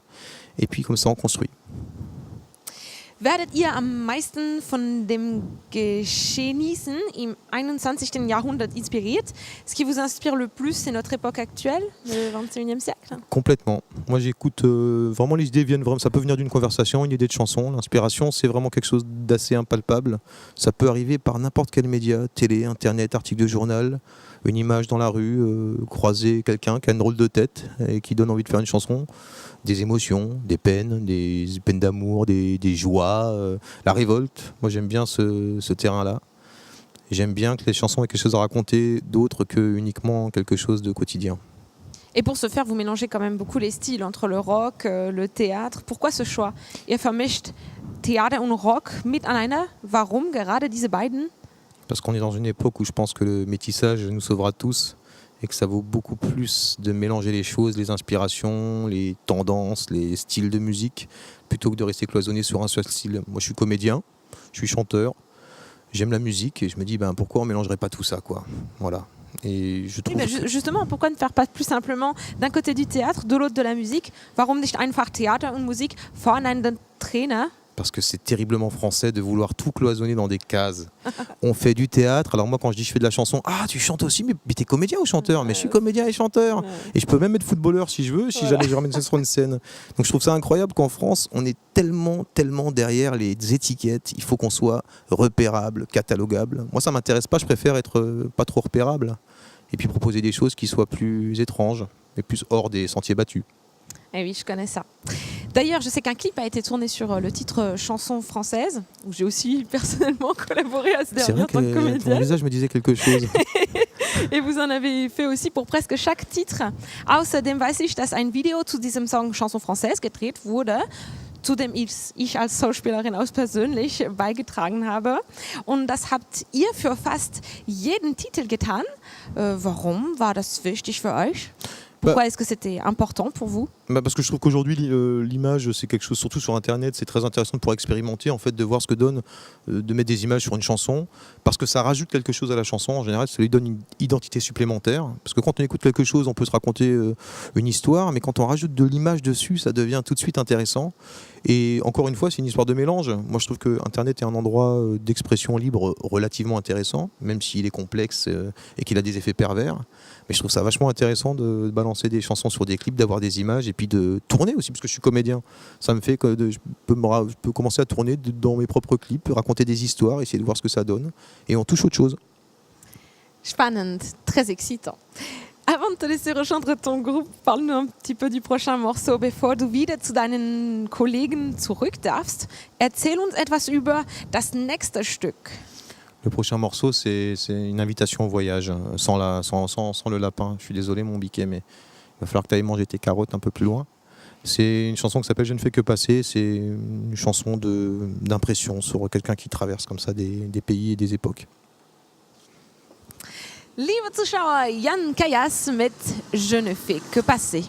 Et puis comme ça on construit. Werdet ihr am meisten von dem Geschehnissen im 21. Jahrhundert inspiriert? Ce qui vous inspire le plus, c'est notre époque actuelle, le 21e siècle? Complètement. Moi, j'écoute vraiment, les idées viennent vraiment. Ça peut venir d'une conversation, une idée de chanson. L'inspiration, c'est vraiment quelque chose d'assez impalpable. Ça peut arriver par n'importe quel média, télé, internet, article de journal, une image dans la rue, croiser quelqu'un qui a une drôle de tête et qui donne envie de faire une chanson. Des émotions, des peines d'amour, des joies, la révolte. Moi, j'aime bien ce terrain-là. J'aime bien que les chansons aient quelque chose à raconter d'autre que uniquement quelque chose de quotidien. Et pour ce faire, vous mélangez quand même beaucoup les styles entre le rock, le théâtre. Pourquoi ce choix? Ihr vermischt Theater und Rock miteinander. Warum gerade diese beiden? Parce qu'on est dans une époque où je pense que le métissage nous sauvera tous et que ça vaut beaucoup plus de mélanger les choses, les inspirations, les tendances, les styles de musique, plutôt que de rester cloisonné sur un seul style. Moi, je suis comédien, je suis chanteur, j'aime la musique et je me dis pourquoi on ne mélangerait pas tout ça, quoi. Voilà. Et je trouve justement, pourquoi ne faire pas plus simplement d'un côté du théâtre, de l'autre de la musique? Warum nicht einfach Theater und Musik voneinander trennen? Parce que c'est terriblement français de vouloir tout cloisonner dans des cases. On fait du théâtre, alors moi quand je dis je fais de la chanson, tu chantes aussi, mais t'es comédien ou chanteur? Mais je suis comédien et chanteur. Et je peux même être footballeur si je veux, si jamais je ramène ça sur une scène. Donc je trouve ça incroyable qu'en France, on est tellement derrière les étiquettes, il faut qu'on soit repérable, catalogable. Moi ça m'intéresse pas, je préfère être pas trop repérable. Et puis proposer des choses qui soient plus étranges, mais plus hors des sentiers battus. Eh oui, je connais ça. D'ailleurs, je sais qu'un clip a été tourné sur le titre Chanson française, où j'ai aussi personnellement collaboré à ce dernier en tant que comédienne. Ton visage me disait quelque chose. Et vous en avez fait aussi pour presque chaque titre. Außerdem weiß ich, dass ein Video zu diesem Song Chanson française gedreht wurde, zu dem ich als Schauspielerin auch persönlich beigetragen habe. Und das habt ihr für fast jeden Titel getan. Warum war das wichtig für euch? Pourquoi est-ce que c'était important pour vous? Parce que je trouve qu'aujourd'hui l'image c'est quelque chose, surtout sur internet, c'est très intéressant pour expérimenter en fait, de voir ce que donne de mettre des images sur une chanson, parce que ça rajoute quelque chose à la chanson. En général ça lui donne une identité supplémentaire, parce que quand on écoute quelque chose on peut se raconter une histoire, mais quand on rajoute de l'image dessus ça devient tout de suite intéressant. Et encore une fois c'est une histoire de mélange. Moi je trouve que internet est un endroit d'expression libre relativement intéressant, même s'il est complexe et qu'il a des effets pervers, mais je trouve ça vachement intéressant de balancer des chansons sur des clips, d'avoir des images et puis de tourner aussi, parce que je suis comédien. Ça me fait que je peux commencer à tourner dans mes propres clips, raconter des histoires, essayer de voir ce que ça donne. Et on touche autre chose. Spannend, très excitant. Avant de te laisser rejoindre ton groupe, parle-nous un petit peu du prochain morceau. Bevor du wieder zu deinen Kollegen zurück darfst, erzähl uns etwas über das nächste Stück. Le prochain morceau, c'est une invitation au voyage, sans le lapin. Je suis désolé, mon biquet, mais il va falloir que tu ailles manger tes carottes un peu plus loin. C'est une chanson qui s'appelle « Je ne fais que passer ». C'est une chanson d'impression sur quelqu'un qui traverse comme ça des pays et des époques. Liebe Zuschauer, Jan Kayas mit « Je ne fais que passer ».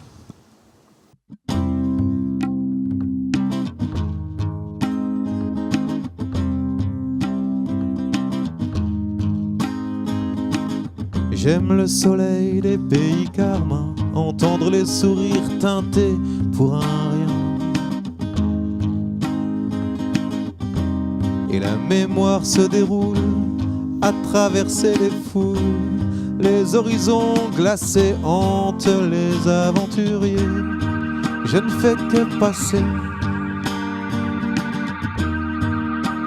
J'aime le soleil des pays carmins, entendre les sourires teintés pour un rien. Et la mémoire se déroule à traverser les foules, les horizons glacés hantent les aventuriers. Je ne fais que passer,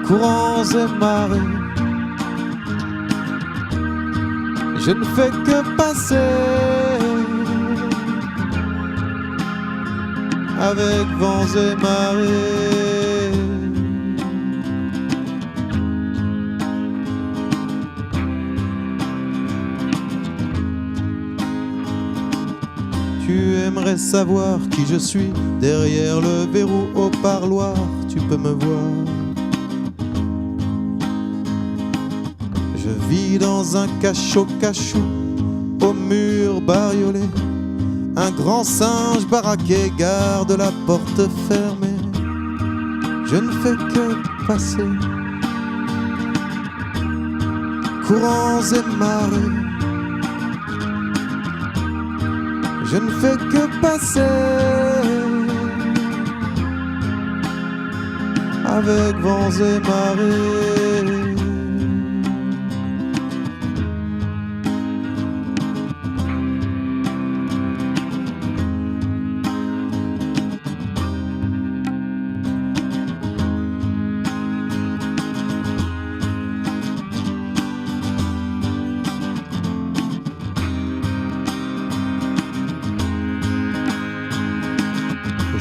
courants et marées. Je ne fais que passer avec vents et marées. Tu aimerais savoir qui je suis derrière le verrou au parloir, tu peux me voir. Je vis dans un cachot au mur bariolé. Un grand singe baraqué garde la porte fermée. Je ne fais que passer, courants et marées. Je ne fais que passer avec vents et marées.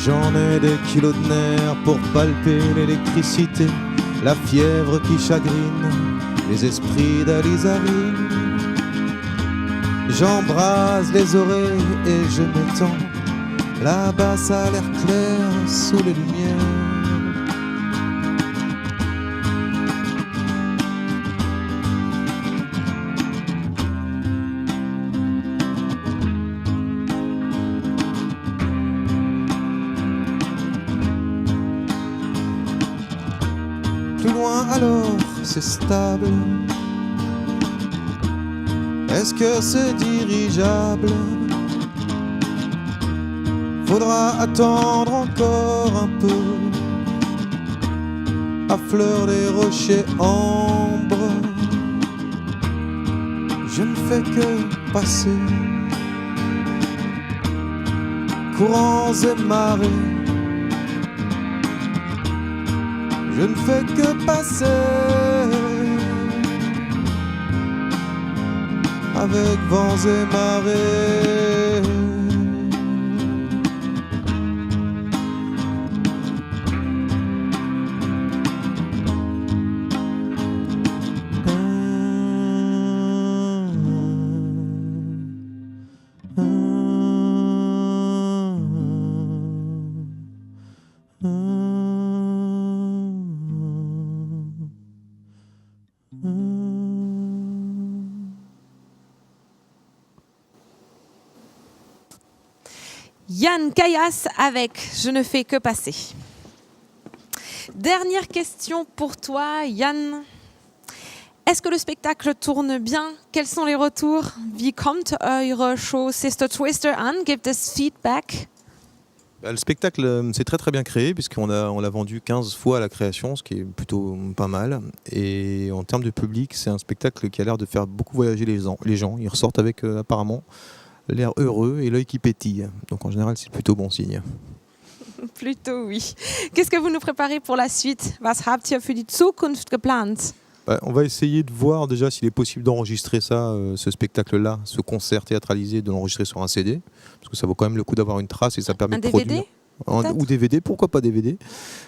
J'en ai des kilos de nerfs pour palper l'électricité, la fièvre qui chagrine les esprits d'Alizarine. J'embrase les oreilles et je m'étends, là-bas ça a l'air clair sous les lumières. Plus loin alors c'est stable. Est-ce que c'est dirigeable? Faudra attendre encore un peu. À fleur des rochers ambre, je ne fais que passer. Courants et marées, je ne fais que passer. Avec vents et marées. Yann Kayas avec Je ne fais que passer. Dernière question pour toi, Yann. Est-ce que le spectacle tourne bien? Quels sont les retours? Wie kommt eure Show Sister Twister an? Gibt es Feedback? Le spectacle s'est très très bien créé puisqu'on l'a vendu 15 fois à la création, ce qui est plutôt pas mal. Et en termes de public, c'est un spectacle qui a l'air de faire beaucoup voyager les gens. Ils ressortent avec apparemment l'air heureux et l'œil qui pétille. Donc en général, c'est plutôt bon signe. Plutôt oui. Qu'est-ce que vous nous préparez pour la suite? Was habt ihr für die Zukunft geplant? On va essayer de voir déjà s'il est possible d'enregistrer ça, ce spectacle-là, ce concert théâtralisé, de l'enregistrer sur un CD. Parce que ça vaut quand même le coup d'avoir une trace et ça permet de produire. Ou DVD, pourquoi pas DVD.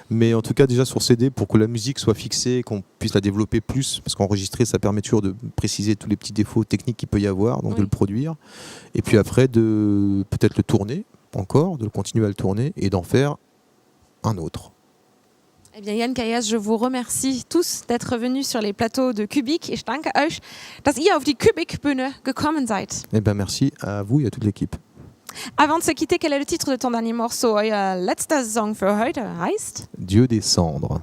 Mais en tout cas déjà sur CD pour que la musique soit fixée et qu'on puisse la développer plus. Parce qu'enregistrer, ça permet toujours de préciser tous les petits défauts techniques qu'il peut y avoir, donc de le produire. Et puis après, de peut-être le tourner encore, de continuer à le tourner et d'en faire un autre. Eh bien, Yann Kayas, je vous remercie tous d'être venus sur les plateaux de Kubik. Ich danke euch, dass ihr auf die Kubik-Bühne gekommen seid. Eh bien, merci à vous et à toute l'équipe. Avant de se quitter, quel est le titre de ton dernier morceau? Euer letzter Song für heute heißt Dieu des cendres.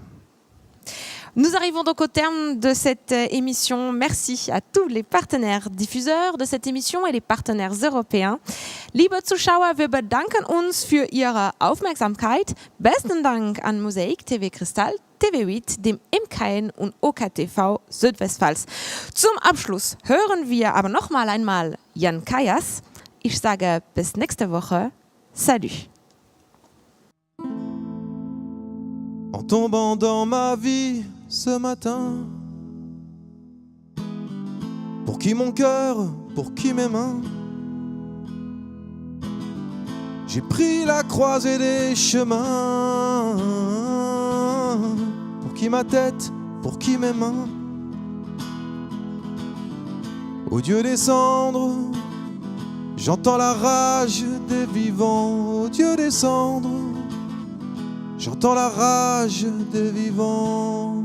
Nous arrivons donc au terme de cette émission. Merci à tous les partenaires diffuseurs de cette émission et les partenaires européens. Liebe Zuschauer, wir bedanken uns für Ihre Aufmerksamkeit. Besten Dank an Mosaik TV Kristall, TV8, dem MKN und OKTV Südwestpfalz. Zum Abschluss hören wir aber noch einmal Yann Kayas. Ich sage bis nächste Woche. Salut. En tombant dans ma vie ce matin, pour qui mon cœur, pour qui mes mains, j'ai pris la croisée des chemins. Pour qui ma tête, pour qui mes mains, ô Dieu des cendres, j'entends la rage des vivants. Ô Dieu des cendres, j'entends la rage des vivants.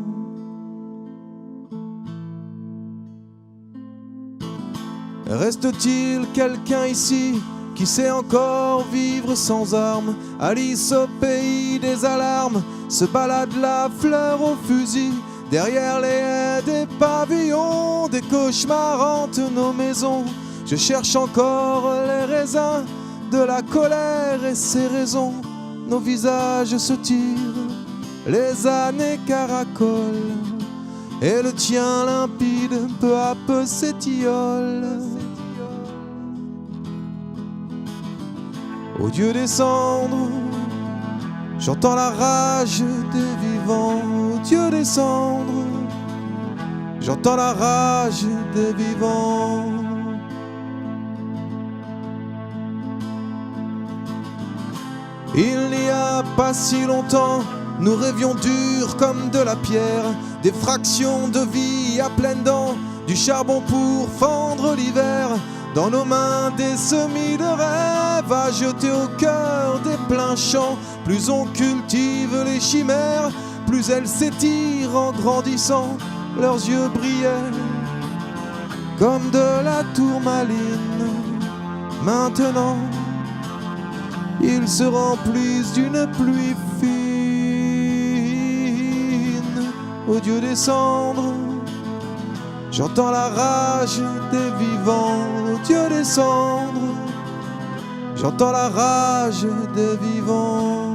Reste-t-il quelqu'un ici qui sait encore vivre sans armes? Alice au pays des alarmes se balade la fleur au fusil. Derrière les haies des pavillons, des cauchemars hantent nos maisons. Je cherche encore les raisins de la colère et ses raisons. Nos visages se tirent les années caracolent, et le tien limpide peu à peu s'étiole. Ô Dieu des cendres, j'entends la rage des vivants. Ô Dieu des cendres, j'entends la rage des vivants. Il n'y a pas si longtemps, nous rêvions durs comme de la pierre, des fractions de vie à pleines dents, du charbon pour fendre l'hiver. Dans nos mains des semis de rêves à jeter au cœur des pleins champs. Plus on cultive les chimères, plus elles s'étirent en grandissant. Leurs yeux brillaient comme de la tourmaline. Maintenant, ils se remplissent d'une pluie fine. Ô Dieu des cendres, j'entends la rage des vivants. Ô Dieu des cendres, j'entends la rage des vivants.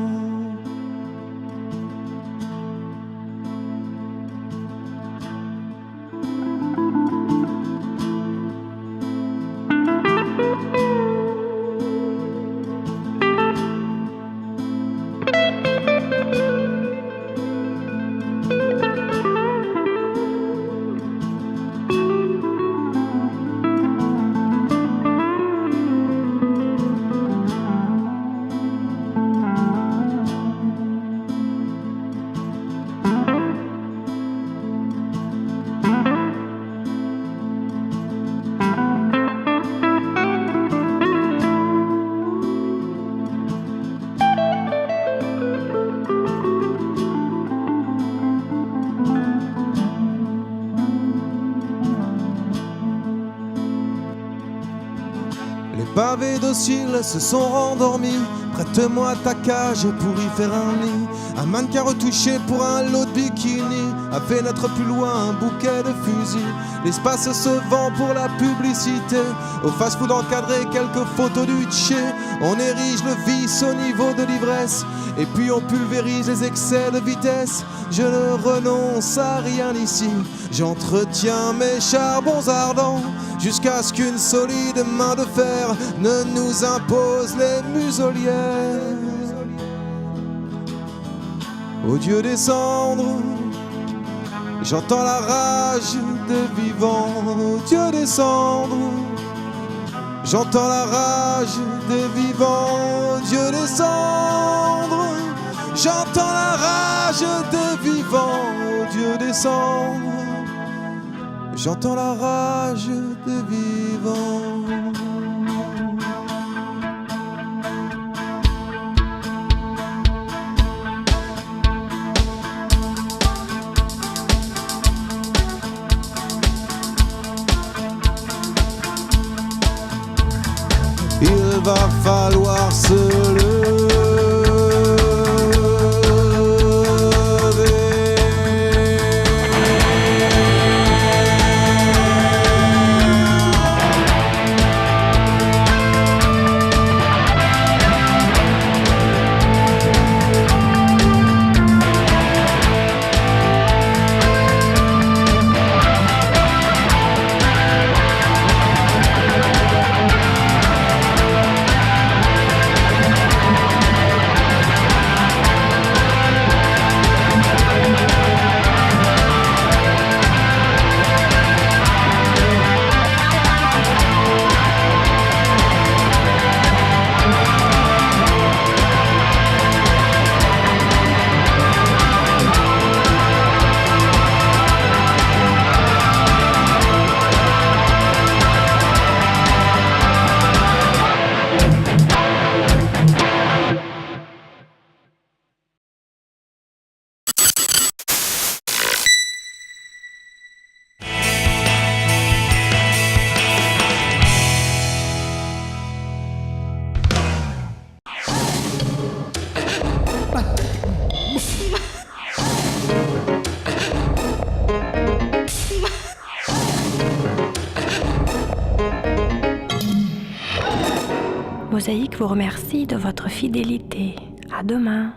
Les pavés dociles se sont rendormis. Prête-moi ta cage pour y faire un nid. Un mannequin retouché pour un lot de bikini a fait naître plus loin un bouquet de fusils. L'espace se vend pour la publicité. Au fast-food encadré, quelques photos du Tché. On érige le vice au niveau de l'ivresse, et puis on pulvérise les excès de vitesse. Je ne renonce à rien ici. J'entretiens mes charbons ardents jusqu'à ce qu'une solide main de fer ne nous impose les muselières. Ô Dieu des cendres, j'entends la rage des vivants. Ô Dieu des cendres, j'entends la rage des vivants. Ô Dieu des cendres, j'entends la rage des vivants. Ô Dieu des cendres, j'entends la rage des vivants. Il va falloir se lever. Mosaïque vous remercie de votre fidélité. À demain.